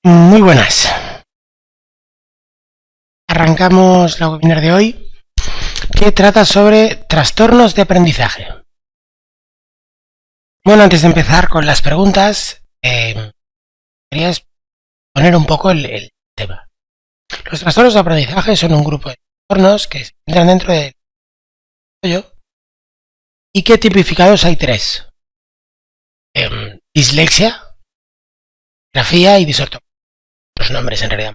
Muy buenas. Arrancamos la webinar de hoy, que trata sobre trastornos de aprendizaje. Bueno, antes de empezar con las preguntas, quería exponer un poco el tema. Los trastornos de aprendizaje son un grupo de trastornos que se encuentran dentro del desarrollo y que tipificados hay tres: dislexia, grafía y disortografía. Los nombres en realidad.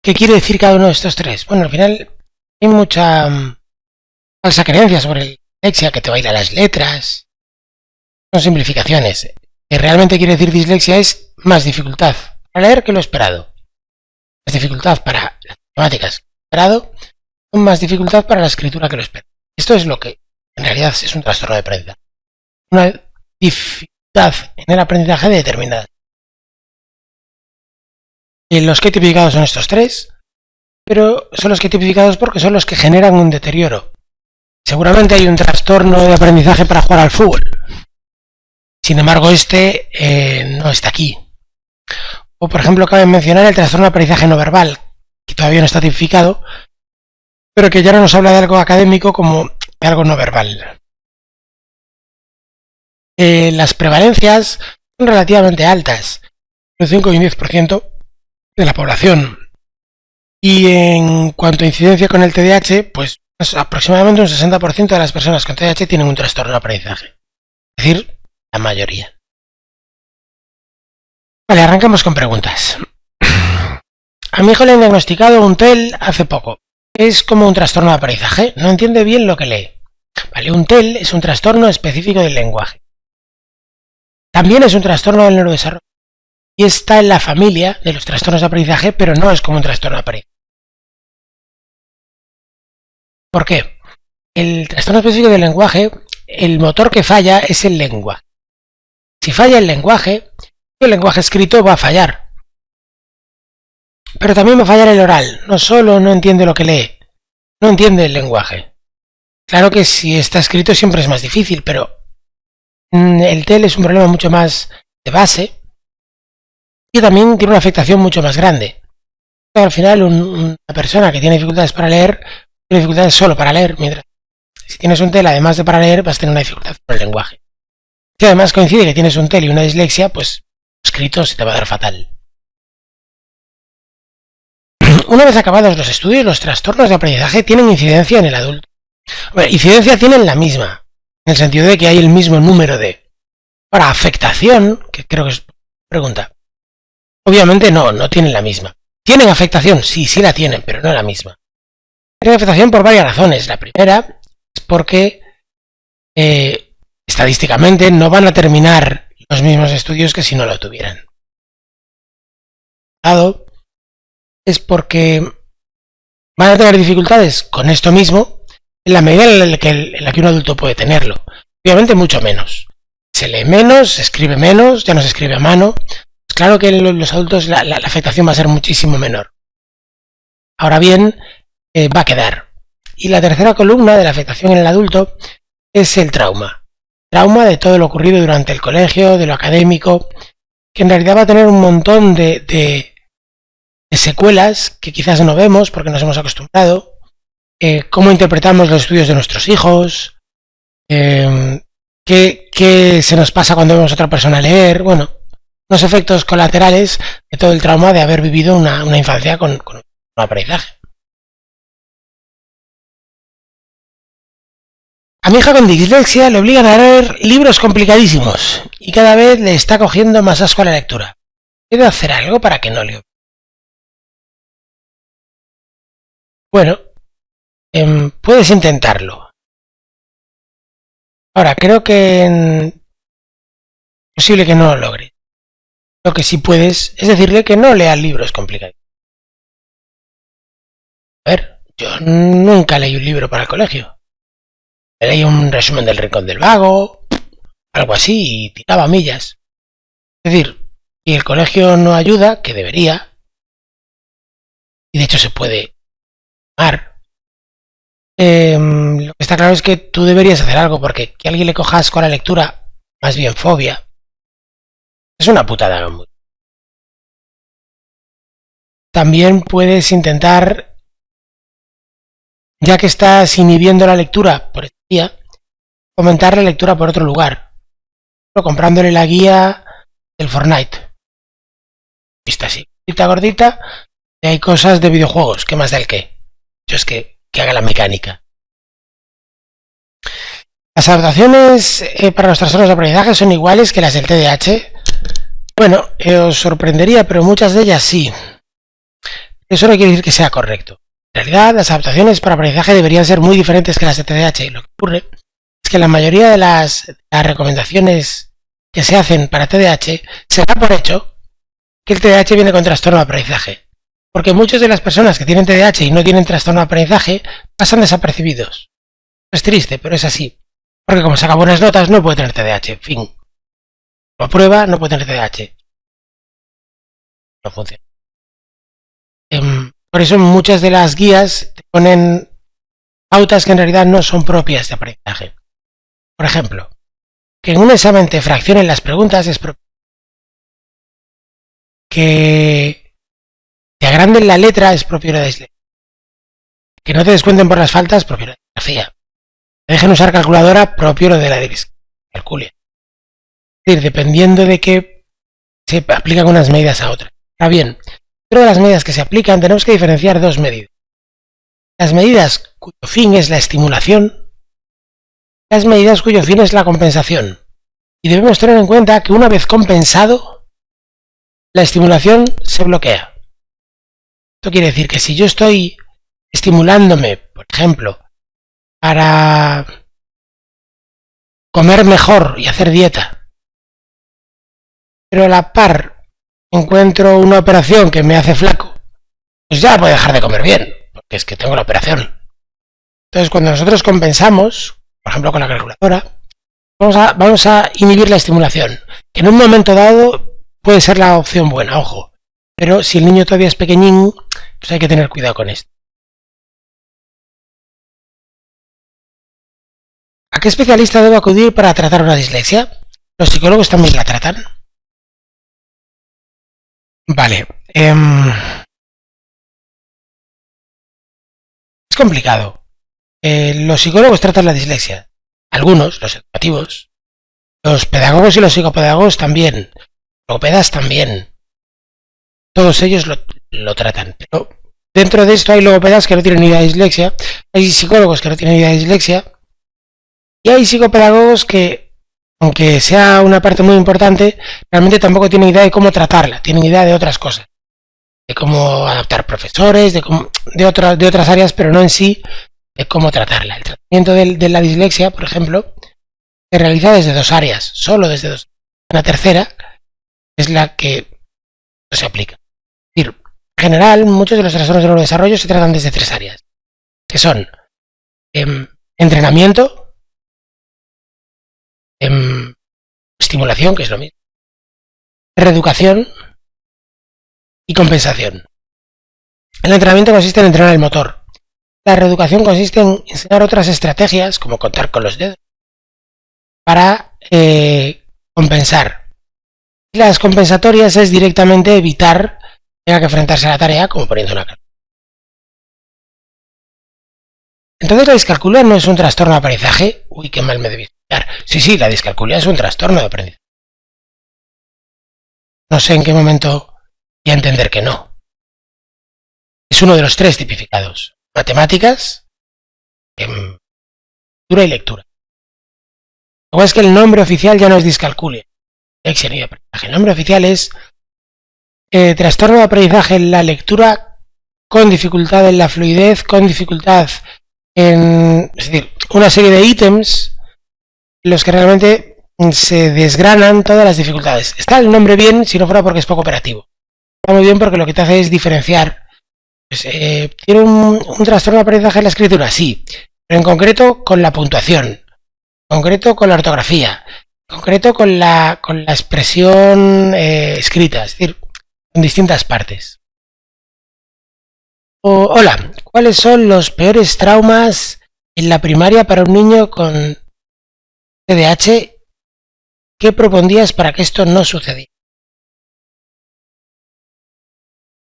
¿Qué quiere decir cada uno de estos tres? Bueno, al final hay mucha falsa creencia sobre la dislexia, que te baila las letras. Son simplificaciones. Que realmente quiere decir dislexia es más dificultad para leer que lo esperado. Más dificultad para las matemáticas que lo esperado, con más dificultad para la escritura que lo esperado. Esto es lo que en realidad es un trastorno de aprendizaje. Una dificultad en el aprendizaje de determinadas. Los que he tipificado son estos tres, pero son los que he tipificados porque son los que generan un deterioro. Seguramente hay un trastorno de aprendizaje para jugar al fútbol. Sin embargo, este no está aquí. O, por ejemplo, cabe mencionar el trastorno de aprendizaje no verbal, que todavía no está tipificado, pero que ya no nos habla de algo académico como de algo no verbal. Las prevalencias son relativamente altas, un 5 y un 10% de la población. Y en cuanto a incidencia con el TDAH, pues aproximadamente un 60% de las personas con TDAH tienen un trastorno de aprendizaje. Es decir, la mayoría. Vale, arrancamos con preguntas. A mi hijo le han diagnosticado un TEL hace poco. Es como un trastorno de aprendizaje. No entiende bien lo que lee. Vale, un TEL es un trastorno específico del lenguaje. También es un trastorno del neurodesarrollo. Y está en la familia de los trastornos de aprendizaje, pero no es como un trastorno de aprendizaje. ¿Por qué? El trastorno específico del lenguaje, el motor que falla es el lenguaje. Si falla el lenguaje escrito va a fallar. Pero también va a fallar el oral. No solo no entiende lo que lee, no entiende el lenguaje. Claro que si está escrito siempre es más difícil, pero el TEL es un problema mucho más de base y también tiene una afectación mucho más grande. Al final, una persona que tiene dificultades para leer, tiene dificultades solo para leer, mientras si tienes un TEL, además de para leer, vas a tener una dificultad con el lenguaje. Si además coincide que tienes un TEL y una dislexia, pues escrito se te va a dar fatal. Una vez acabados los estudios, los trastornos de aprendizaje tienen incidencia en el adulto. Bueno, incidencia tienen la misma, en el sentido de que hay el mismo número de... Para afectación, que creo que es pregunta, obviamente no tienen la misma. ¿Tienen afectación? Sí la tienen, pero no la misma. Tienen afectación por varias razones. La primera es porque estadísticamente no van a terminar los mismos estudios que si no lo tuvieran. Es porque van a tener dificultades con esto mismo en la medida en la que un adulto puede tenerlo. Obviamente mucho menos. Se lee menos, se escribe menos, ya no se escribe a mano. Es claro que en los adultos la afectación va a ser muchísimo menor. Ahora bien, va a quedar. Y la tercera columna de la afectación en el adulto es el trauma. Trauma de todo lo ocurrido durante el colegio, de lo académico, que en realidad va a tener un montón de secuelas que quizás no vemos porque nos hemos acostumbrado. Cómo interpretamos los estudios de nuestros hijos, qué se nos pasa cuando vemos a otra persona leer, bueno, los efectos colaterales de todo el trauma de haber vivido una infancia con un aprendizaje. A mi hija con dislexia le obligan a leer libros complicadísimos y cada vez le está cogiendo más asco a la lectura. ¿Puedo hacer algo para que no le... Bueno, puedes intentarlo. Ahora, creo que es posible que no lo logre. Lo que sí puedes es decirle que no lea libros complicados. A ver, yo nunca leí un libro para el colegio. Leí un resumen del Rincón del Vago, algo así, y tiraba millas. Es decir, si el colegio no ayuda, que debería, y de hecho se puede tomar, lo que está claro es que tú deberías hacer algo, porque que alguien le coja asco a la lectura, más bien fobia, Es una putada. También puedes intentar, ya que estás inhibiendo la lectura por este día, fomentar la lectura por otro lugar, comprándole la guía del Fortnite. Vista así, gordita, y hay cosas de videojuegos, ¿qué más da el qué? Yo es que haga la mecánica. Las adaptaciones para los trastornos de aprendizaje son iguales que las del TDAH. Bueno, os sorprendería, pero muchas de ellas sí. Eso no quiere decir que sea correcto. En realidad, las adaptaciones para aprendizaje deberían ser muy diferentes que las de TDAH. Lo que ocurre es que la mayoría de las recomendaciones que se hacen para TDAH se da por hecho que el TDAH viene con trastorno de aprendizaje. Porque muchas de las personas que tienen TDAH y no tienen trastorno de aprendizaje pasan desapercibidos. Es triste, pero es así. Porque como saca buenas notas, no puede tener TDAH. Fin. Lo prueba, no puede tener TDAH. No funciona. Por eso muchas de las guías te ponen pautas que en realidad no son propias de aprendizaje. Por ejemplo, que en un examen te fraccionen las preguntas es propio. Que te agranden la letra es propio de la dislexia. Que no te descuenten por las faltas, propio de la disgrafía. Que dejen usar calculadora, propio de la discalculia. Es decir, dependiendo de qué se aplican unas medidas a otras. Ahora bien, dentro de las medidas que se aplican tenemos que diferenciar dos medidas. Las medidas cuyo fin es la estimulación, las medidas cuyo fin es la compensación. Y debemos tener en cuenta que una vez compensado, la estimulación se bloquea. Esto quiere decir que si yo estoy estimulándome, por ejemplo, para comer mejor y hacer dieta, pero a la par encuentro una operación que me hace flaco, pues ya voy a dejar de comer bien, porque es que tengo la operación. Entonces, cuando nosotros compensamos, por ejemplo con la calculadora, vamos a inhibir la estimulación, que en un momento dado puede ser la opción buena, ojo, pero si el niño todavía es pequeñín, pues hay que tener cuidado con esto. ¿A qué especialista debo acudir para tratar una dislexia? ¿Los psicólogos también la tratan? Vale. Es complicado. Los psicólogos tratan la dislexia. Algunos, los educativos. Los pedagogos y los psicopedagogos también. Logopedas también. Todos ellos lo tratan. Pero dentro de esto hay logopedas que no tienen ni idea de dislexia. Hay psicólogos que no tienen ni idea de dislexia. Y hay psicopedagogos que, aunque sea una parte muy importante, realmente tampoco tienen idea de cómo tratarla. Tienen idea de otras cosas. De cómo adaptar profesores, de otras áreas, pero no en sí de cómo tratarla. El tratamiento de la dislexia, por ejemplo, se realiza desde dos áreas, solo desde dos. Una tercera es la que no se aplica. Es decir, en general, muchos de los trastornos de neurodesarrollo se tratan desde tres áreas, que son entrenamiento, estimulación, que es lo mismo, reeducación y compensación. El entrenamiento consiste en entrenar el motor. La reeducación consiste en enseñar otras estrategias, como contar con los dedos, para compensar. Y las compensatorias es directamente evitar que tenga que enfrentarse a la tarea, como poniendo una carga. Entonces la discalculia no es un trastorno de aprendizaje. Uy, qué mal me debí explicar. Sí, la discalculia es un trastorno de aprendizaje. No sé en qué momento voy a entender que no. Es uno de los tres tipificados. Matemáticas, lectura y lectura. Lo es que el nombre oficial ya no es discalculia. El nombre oficial es trastorno de aprendizaje en la lectura con dificultad en la fluidez, con dificultad en... Es decir, una serie de ítems en los que realmente se desgranan todas las dificultades. Está el nombre bien si no fuera porque es poco operativo. Está muy bien porque lo que te hace es diferenciar. Pues, ¿tiene un trastorno de aprendizaje en la escritura? Sí, pero en concreto con la puntuación, en concreto con la ortografía, en concreto con la expresión escrita, es decir, en distintas partes. Hola, ¿cuáles son los peores traumas en la primaria para un niño con TDAH? ¿Qué propondrías para que esto no sucediera?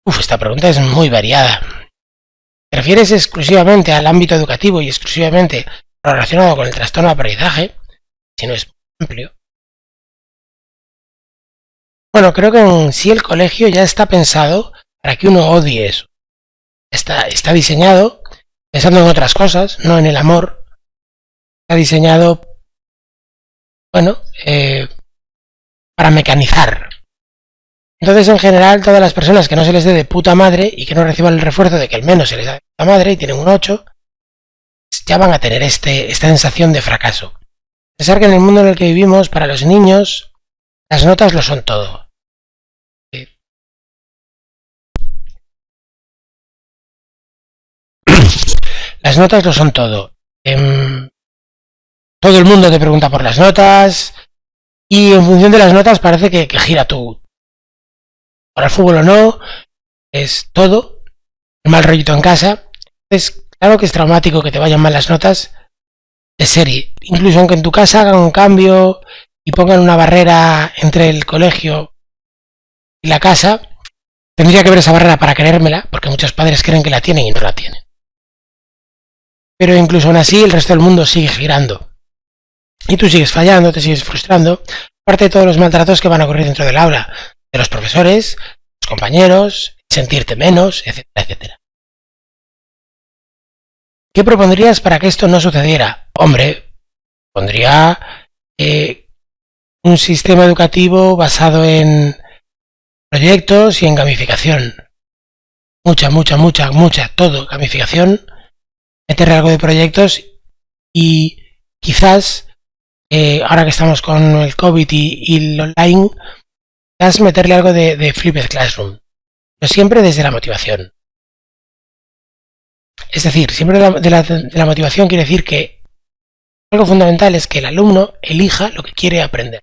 Esta pregunta es muy variada. ¿Te refieres exclusivamente al ámbito educativo y exclusivamente relacionado con el trastorno de aprendizaje? Si no es amplio. Bueno, creo que en sí el colegio ya está pensado para que uno odie eso. Está diseñado pensando en otras cosas, no en el amor. Está diseñado, bueno, para mecanizar. Entonces, en general, todas las personas que no se les dé de puta madre y que no reciban el refuerzo de que al menos se les da de puta madre y tienen un 8, ya van a tener esta sensación de fracaso. Pensar que en el mundo en el que vivimos, para los niños, las notas lo son todo. Las notas lo son todo. Todo el mundo te pregunta por las notas y en función de las notas parece que gira tú. Para el fútbol o no, es todo. El mal rollito en casa. Es claro que es traumático que te vayan mal las notas de serie. Incluso aunque en tu casa hagan un cambio y pongan una barrera entre el colegio y la casa, tendría que haber esa barrera para creérmela, porque muchos padres creen que la tienen y no la tienen. Pero incluso aún así el resto del mundo sigue girando. Y tú sigues fallando, te sigues frustrando, aparte de todos los maltratos que van a ocurrir dentro del aula, de los profesores, los compañeros, sentirte menos, etcétera, etcétera. ¿Qué propondrías para que esto no sucediera? Hombre, pondría un sistema educativo basado en proyectos y en gamificación. Mucha, todo, gamificación. Meterle algo de proyectos y quizás, ahora que estamos con el COVID y el online, quizás meterle algo de Flipped Classroom, pero siempre desde la motivación. Es decir, siempre de la motivación quiere decir que algo fundamental es que el alumno elija lo que quiere aprender.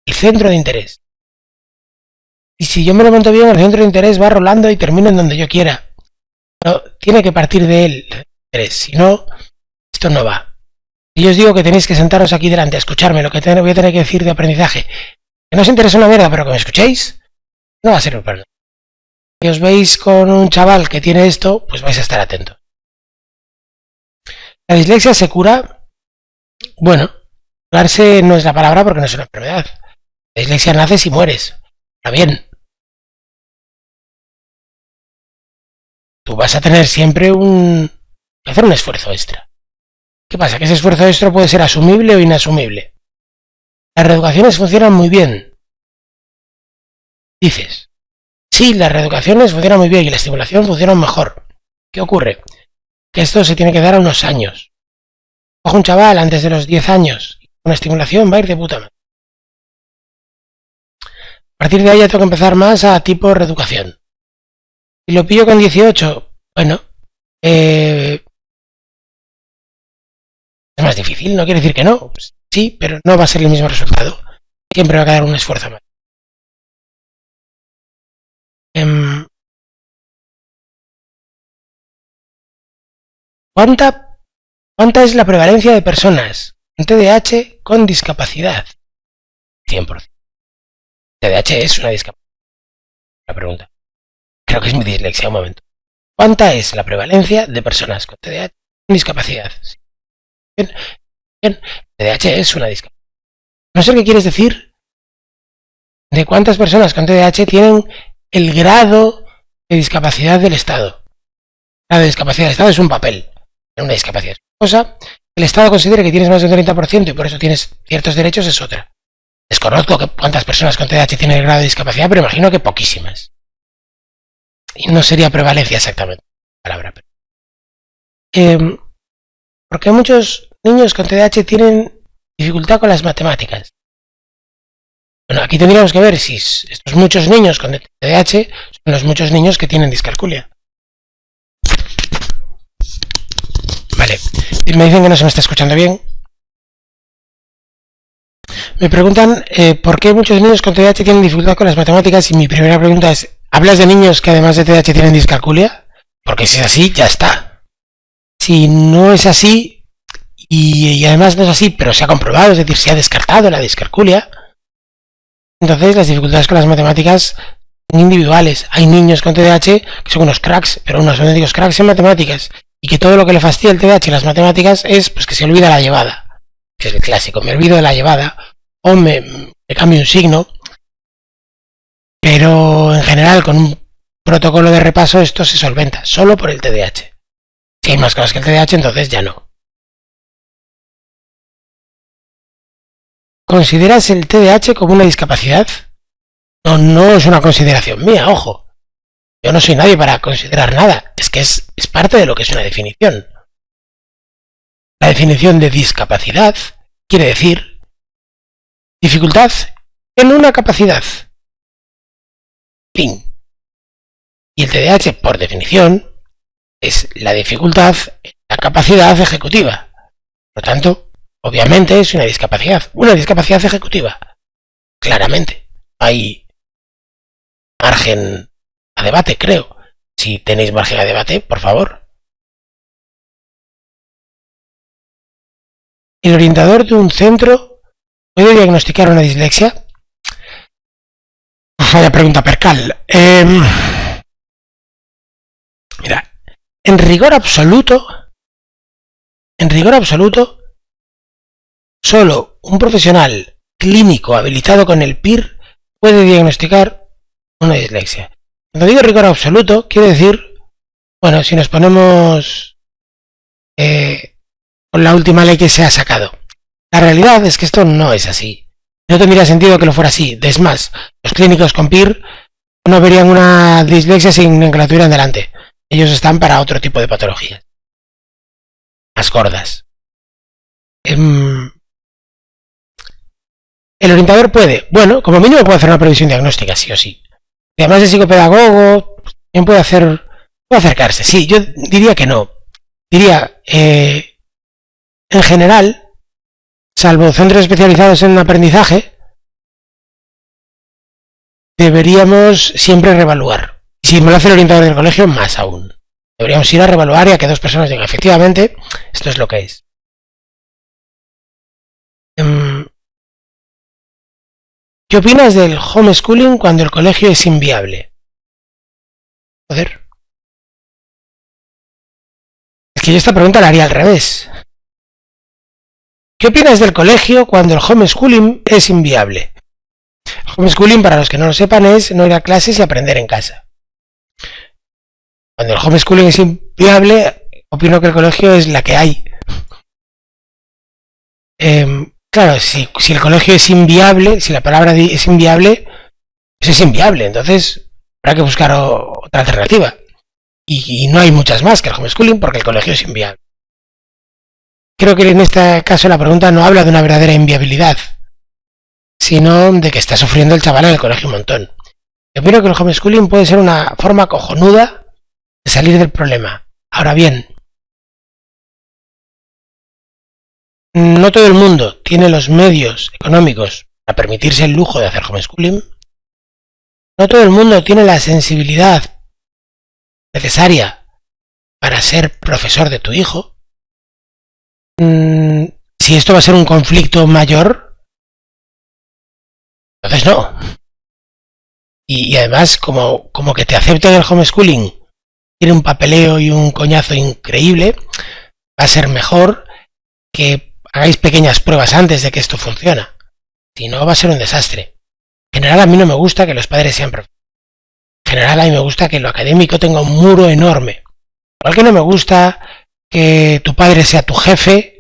El centro de interés. Y si yo me lo monto bien, el centro de interés va rolando y termina en donde yo quiera. Pero tiene que partir de él. Si no, esto no va. Y yo os digo que tenéis que sentaros aquí delante a escucharme lo que voy a tener que decir de aprendizaje. Que no os interesa una mierda, pero que me escuchéis, no va a ser un problema. Si os veis con un chaval que tiene esto, pues vais a estar atentos. La dislexia se cura. Bueno, curarse no es la palabra porque no es una enfermedad. La dislexia nace si mueres. Ahora bien, tú vas a tener siempre hacer un esfuerzo extra. ¿Qué pasa? Que ese esfuerzo extra puede ser asumible o inasumible. Las reeducaciones funcionan muy bien. Dices, sí, las reeducaciones funcionan muy bien y la estimulación funciona mejor. ¿Qué ocurre? Que esto se tiene que dar a unos años. Cojo un chaval antes de los 10 años y con estimulación va a ir de puta madre. A partir de ahí ya tengo que empezar más a tipo reeducación. Si lo pillo con 18, bueno, es más difícil, no quiere decir que no. Sí, pero no va a ser el mismo resultado. Siempre va a quedar un esfuerzo más. ¿Cuánta es la prevalencia de personas con TDAH con discapacidad? 100%. TDAH es una discapacidad. La pregunta. Creo que es mi dislexia, un momento. ¿Cuánta es la prevalencia de personas con TDAH con discapacidad? Sí. Bien. TDAH es una discapacidad. No sé qué quieres decir de cuántas personas con TDAH tienen el grado de discapacidad del Estado. El grado de discapacidad del Estado es un papel. Una discapacidad es una cosa. El Estado considera que tienes más del 30% y por eso tienes ciertos derechos es otra. Desconozco cuántas personas con TDAH tienen el grado de discapacidad, pero imagino que poquísimas. Y no sería prevalencia exactamente la palabra. Porque muchos niños con TDAH tienen dificultad con las matemáticas. Bueno, aquí tendríamos que ver si estos muchos niños con TDAH son los muchos niños que tienen discalculia. Vale, me dicen que no se me está escuchando bien. Me preguntan por qué muchos niños con TDAH tienen dificultad con las matemáticas y mi primera pregunta es, ¿hablas de niños que además de TDAH tienen discalculia? Porque si es así, ya está. Si no es así, y además no es así, pero se ha comprobado, es decir, se ha descartado la discalculia, entonces las dificultades con las matemáticas individuales. Hay niños con TDAH que son unos cracks, pero unos auténticos cracks en matemáticas, y que todo lo que le fastidia el TDAH y las matemáticas es pues que se olvida la llevada, que es el clásico, me olvido de la llevada, o me cambio un signo, pero en general con un protocolo de repaso esto se solventa, solo por el TDAH. Si hay más cosas que el TDAH, entonces ya no. ¿Consideras el TDAH como una discapacidad? No, no es una consideración mía, ojo. Yo no soy nadie para considerar nada. Es que es parte de lo que es una definición. La definición de discapacidad quiere decir dificultad en una capacidad. Fin. Y el TDAH, por definición, es la dificultad en la capacidad ejecutiva. Por lo tanto, obviamente es una discapacidad ejecutiva. Claramente. Hay margen a debate, creo. Si tenéis margen a debate, por favor. ¿El orientador de un centro puede diagnosticar una dislexia? Vaya pregunta percal. Mira, en rigor absoluto, solo un profesional clínico habilitado con el PIR puede diagnosticar una dislexia. Cuando digo rigor absoluto, quiere decir, bueno, si nos ponemos con la última ley que se ha sacado. La realidad es que esto no es así. No tendría sentido que lo fuera así. Es más, los clínicos con PIR no verían una dislexia sin que la tuvieran delante. Ellos están para otro tipo de patologías. Más gordas. El orientador puede, bueno, como mínimo puede hacer una previsión diagnóstica, sí o sí. Y además de psicopedagogo, también puede acercarse. Sí, yo diría que no. Diría, en general, salvo centros especializados en aprendizaje, deberíamos siempre reevaluar. Y si me lo hace el orientador del colegio, más aún. Deberíamos ir a reevaluar y a que dos personas digan, efectivamente, esto es lo que es. ¿Qué opinas del homeschooling cuando el colegio es inviable? Joder. Es que yo esta pregunta la haría al revés. ¿Qué opinas del colegio cuando el homeschooling es inviable? El homeschooling, para los que no lo sepan, es no ir a clases y aprender en casa. Cuando el homeschooling es inviable, opino que el colegio es la que hay. Claro, si el colegio es inviable, si la palabra es inviable, pues es inviable. Entonces habrá que buscar otra alternativa. Y no hay muchas más que el homeschooling porque el colegio es inviable. Creo que en este caso la pregunta no habla de una verdadera inviabilidad, sino de que está sufriendo el chaval en el colegio un montón. Yo opino que el homeschooling puede ser una forma cojonuda de salir del problema. Ahora bien, no todo el mundo tiene los medios económicos para permitirse el lujo de hacer homeschooling. No todo el mundo tiene la sensibilidad necesaria para ser profesor de tu hijo. Si esto va a ser un conflicto mayor, entonces no. Y además, como que te acepten el homeschooling tiene un papeleo y un coñazo increíble, va a ser mejor que hagáis pequeñas pruebas antes de que esto funcione. Si no, va a ser un desastre. En general, a mí no me gusta que los padres sean profesores. En general, a mí me gusta que lo académico tenga un muro enorme. Igual que no me gusta que tu padre sea tu jefe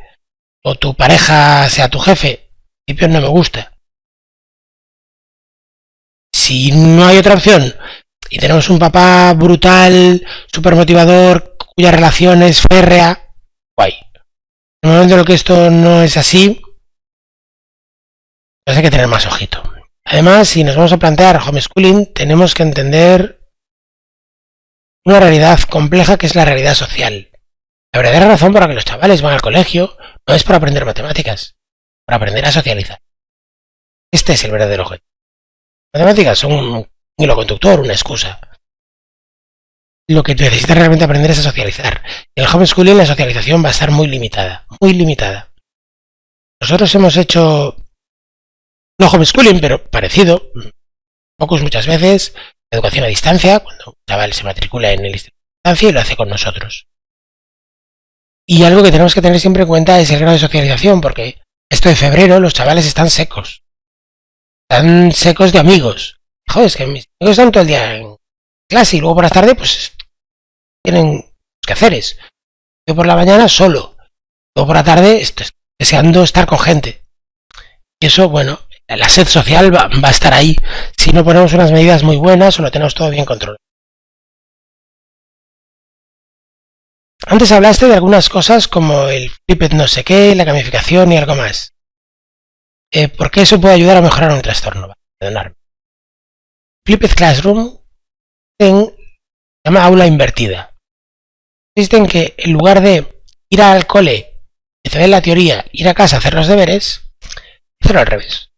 o tu pareja sea tu jefe. En principio no me gusta. Si no hay otra opción y tenemos un papá brutal, súper motivador, cuya relación es férrea, guay. En el momento en el que esto no es así, pues hay que tener más ojito. Además, si nos vamos a plantear homeschooling, tenemos que entender una realidad compleja que es la realidad social. La verdadera razón por la que los chavales van al colegio no es para aprender matemáticas, para aprender a socializar. Este es el verdadero objetivo. Matemáticas son un hilo conductor, una excusa. Lo que necesitas realmente aprender es a socializar. En el homeschooling la socialización va a estar muy limitada, muy limitada. Nosotros hemos hecho, no homeschooling, pero parecido, Focus muchas veces, educación a distancia, cuando un chaval se matricula en el instituto a distancia y lo hace con nosotros. Y algo que tenemos que tener siempre en cuenta es el grado de socialización, porque esto de febrero los chavales están secos de amigos. Joder, es que mis amigos están todo el día en clase y luego por la tarde pues tienen quehaceres. Yo por la mañana solo, luego por la tarde estoy deseando estar con gente. Y eso, bueno, la sed social va a estar ahí si no ponemos unas medidas muy buenas o lo tenemos todo bien controlado. Antes hablaste de algunas cosas como el Flipped no sé qué, la gamificación y algo más. ¿Por qué eso puede ayudar a mejorar un trastorno? Perdonadme. Flipped Classroom se llama aula invertida. Consiste en que en lugar de ir al cole, hacer la teoría, ir a casa a hacer los deberes, hacerlo al revés.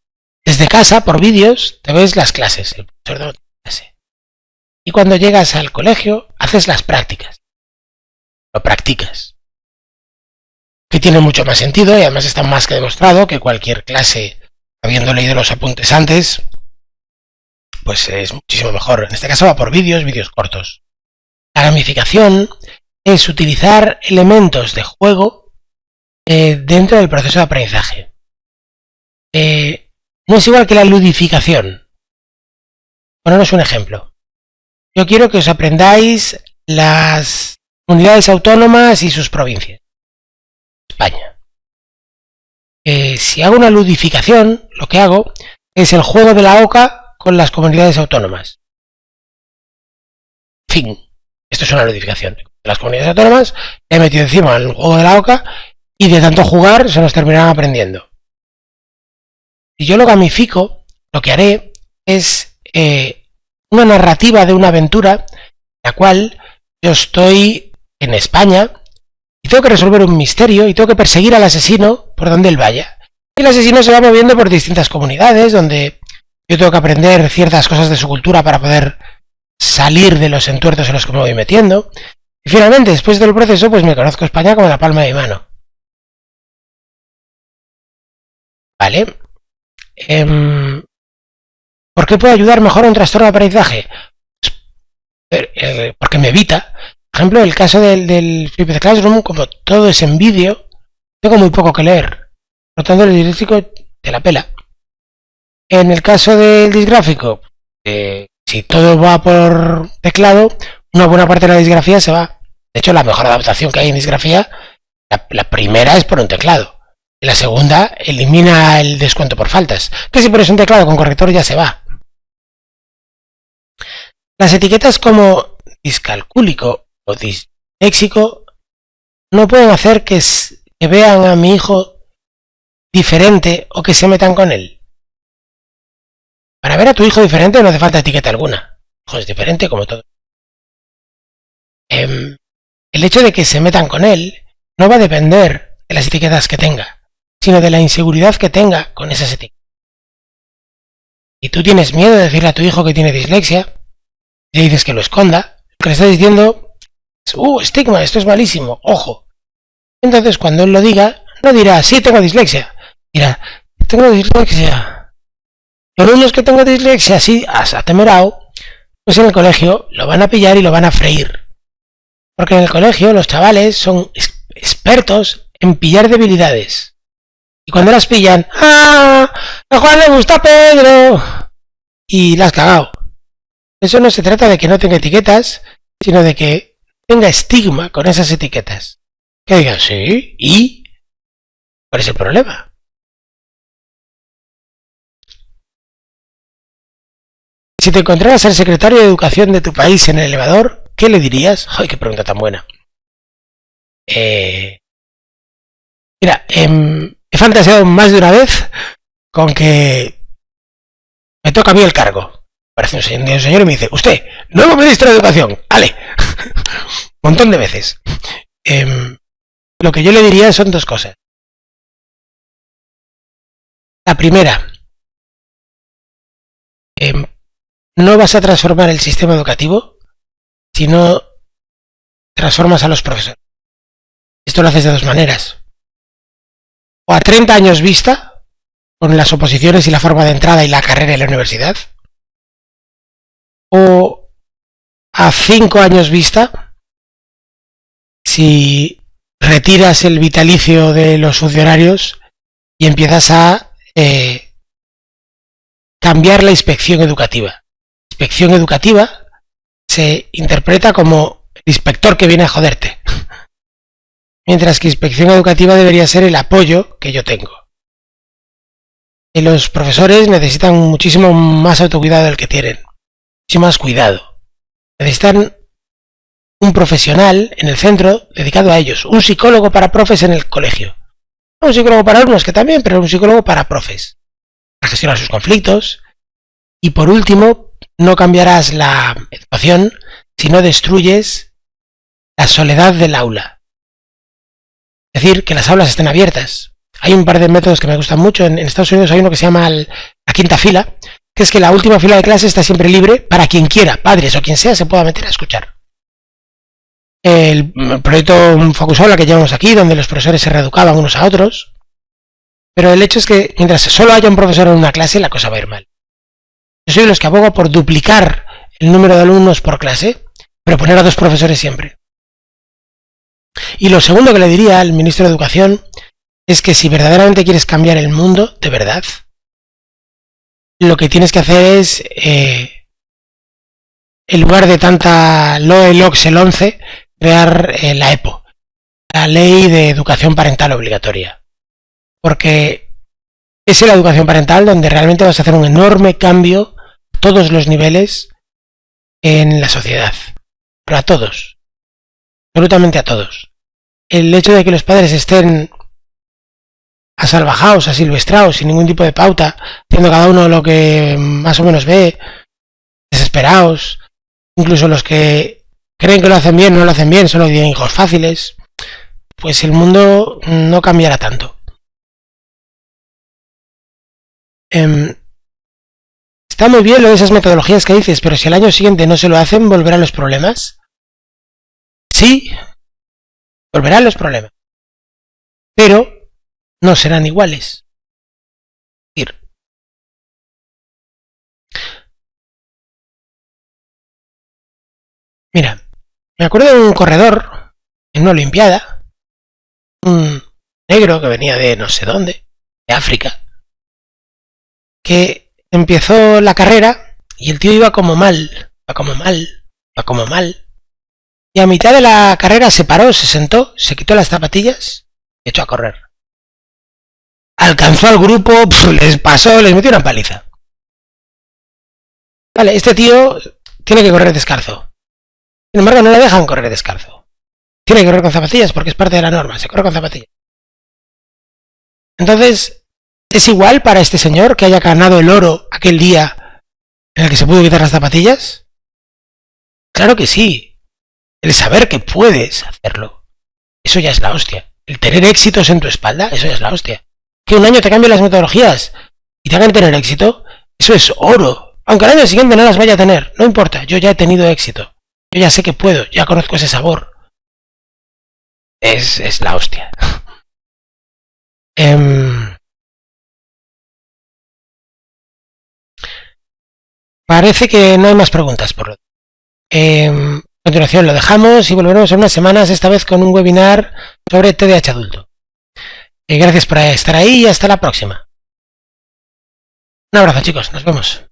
Desde casa, por vídeos, te ves las clases, el profesor de clase. Y cuando llegas al colegio, haces las prácticas. Lo practicas. Que tiene mucho más sentido y además está más que demostrado que cualquier clase, habiendo leído los apuntes antes, pues es muchísimo mejor. En este caso va por vídeos cortos. La gamificación es utilizar elementos de juego dentro del proceso de aprendizaje. No es igual que la ludificación. Poneros un ejemplo. Yo quiero que os aprendáis las comunidades autónomas y sus provincias. España. Si hago una ludificación, lo que hago es el juego de la oca con las comunidades autónomas. Fin. Esto es una ludificación. Las comunidades autónomas le he metido encima el juego de la oca y de tanto jugar se nos terminarán aprendiendo. Si yo lo gamifico, lo que haré es una narrativa de una aventura en la cual yo estoy en España y tengo que resolver un misterio y tengo que perseguir al asesino por donde él vaya. Y el asesino se va moviendo por distintas comunidades donde yo tengo que aprender ciertas cosas de su cultura para poder salir de los entuertos en los que me voy metiendo. Y finalmente, después del proceso, pues me conozco España como la palma de mi mano. ¿Vale? ¿Por qué puede ayudar mejor a un trastorno de aprendizaje? Porque me evita. Por ejemplo, el caso del Flipped Classroom, como todo es en vídeo, tengo muy poco que leer. Por lo tanto, el disléxico te la pela. En el caso del disgráfico, si todo va por teclado, una buena parte de la disgrafía se va. De hecho, la mejor adaptación que hay en disgrafía, la primera es por un teclado. Y la segunda elimina el descuento por faltas. Que si pones un teclado con corrector ya se va. Las etiquetas como discalcúlico o disléxico no pueden hacer que vean a mi hijo diferente o que se metan con él. Para ver a tu hijo diferente no hace falta etiqueta alguna. Tu hijo es diferente como todo. El hecho de que se metan con él no va a depender de las etiquetas que tenga, sino de la inseguridad que tenga con esas etiquetas. Y tú tienes miedo de decirle a tu hijo que tiene dislexia, y le dices que lo esconda, lo que le estás diciendo es, estigma, esto es malísimo, ojo. Entonces cuando él lo diga, no dirá, sí, tengo dislexia, dirá, tengo dislexia. Los alumnos que tengo dislexia, así, atemerado, pues en el colegio lo van a pillar y lo van a freír. Porque en el colegio los chavales son expertos en pillar debilidades. Y cuando las pillan, ¡ah! ¡A Juan le gusta Pedro! Y la has cagado. Eso no se trata de que no tenga etiquetas, sino de que tenga estigma con esas etiquetas. Que digan, sí, ¿y? ¿Cuál es el problema? Si te encontraras al secretario de Educación de tu país en el elevador, ¿qué le dirías? ¡Ay, qué pregunta tan buena! Mira, he fantaseado más de una vez con que me toca a mí el cargo. Parece un señor y me dice, usted, nuevo ministro de Educación, ¡ale! Montón de veces. Lo que yo le diría son dos cosas. La primera, no vas a transformar el sistema educativo si no transformas a los profesores. Esto lo haces de dos maneras. O a 30 años vista, con las oposiciones y la forma de entrada y la carrera en la universidad, O a 5 años vista, si retiras el vitalicio de los funcionarios y empiezas a cambiar la inspección educativa. Inspección educativa se interpreta como el inspector que viene a joderte, mientras que inspección educativa debería ser el apoyo que yo tengo. Y los profesores necesitan muchísimo más autocuidado del que tienen, muchísimo más cuidado. Necesitan un profesional en el centro dedicado a ellos, un psicólogo para profes en el colegio. No un psicólogo para alumnos, que también, pero un psicólogo para profes, para gestionar sus conflictos. Y por último, no cambiarás la educación si no destruyes la soledad del aula. Es decir, que las aulas estén abiertas. Hay un par de métodos que me gustan mucho. En Estados Unidos hay uno que se llama la quinta fila, que es que la última fila de clase está siempre libre para quien quiera, padres o quien sea, se pueda meter a escuchar. El proyecto Focus Aula que llevamos aquí, donde los profesores se reeducaban unos a otros. Pero el hecho es que mientras solo haya un profesor en una clase, la cosa va a ir mal. Yo soy de los que abogo por duplicar el número de alumnos por clase, pero poner a 2 profesores siempre. Y lo segundo que le diría al ministro de Educación es que si verdaderamente quieres cambiar el mundo, de verdad, lo que tienes que hacer es, en lugar de tanta LOE, LOCS, el 11, crear la EPO, la Ley de Educación Parental Obligatoria. Porque es en la educación parental donde realmente vas a hacer un enorme cambio a todos los niveles en la sociedad. Pero a todos. Absolutamente a todos. El hecho de que los padres estén asalvajados, asilvestrados, sin ningún tipo de pauta, haciendo cada uno lo que más o menos ve, desesperados, incluso los que creen que lo hacen bien, no lo hacen bien, solo tienen hijos fáciles, pues el mundo no cambiará tanto. Está muy bien lo de esas metodologías que dices, pero si al año siguiente no se lo hacen, ¿volverán los problemas? Sí, volverán los problemas. Pero no serán iguales. Mira, me acuerdo de un corredor en una olimpiada, un negro que venía de no sé dónde, de África, que empezó la carrera y el tío iba como mal, y a mitad de la carrera se paró, se sentó, se quitó las zapatillas y echó a correr. Alcanzó al grupo, les pasó, les metió una paliza. Vale, este tío tiene que correr descalzo. Sin embargo, no le dejan correr descalzo. Tiene que correr con zapatillas porque es parte de la norma, se corre con zapatillas. Entonces, ¿es igual para este señor que haya ganado el oro aquel día en el que se pudo quitar las zapatillas? Claro que sí. El saber que puedes hacerlo, eso ya es la hostia. El tener éxitos en tu espalda, eso ya es la hostia. Que un año te cambien las metodologías y te hagan tener éxito, eso es oro. Aunque al año siguiente no las vaya a tener, no importa, yo ya he tenido éxito. Yo ya sé que puedo, ya conozco ese sabor. Es la hostia. Parece que no hay más preguntas por lo a continuación lo dejamos y volveremos en unas semanas, esta vez con un webinar sobre TDAH adulto. Gracias por estar ahí y hasta la próxima. Un abrazo, chicos, nos vemos.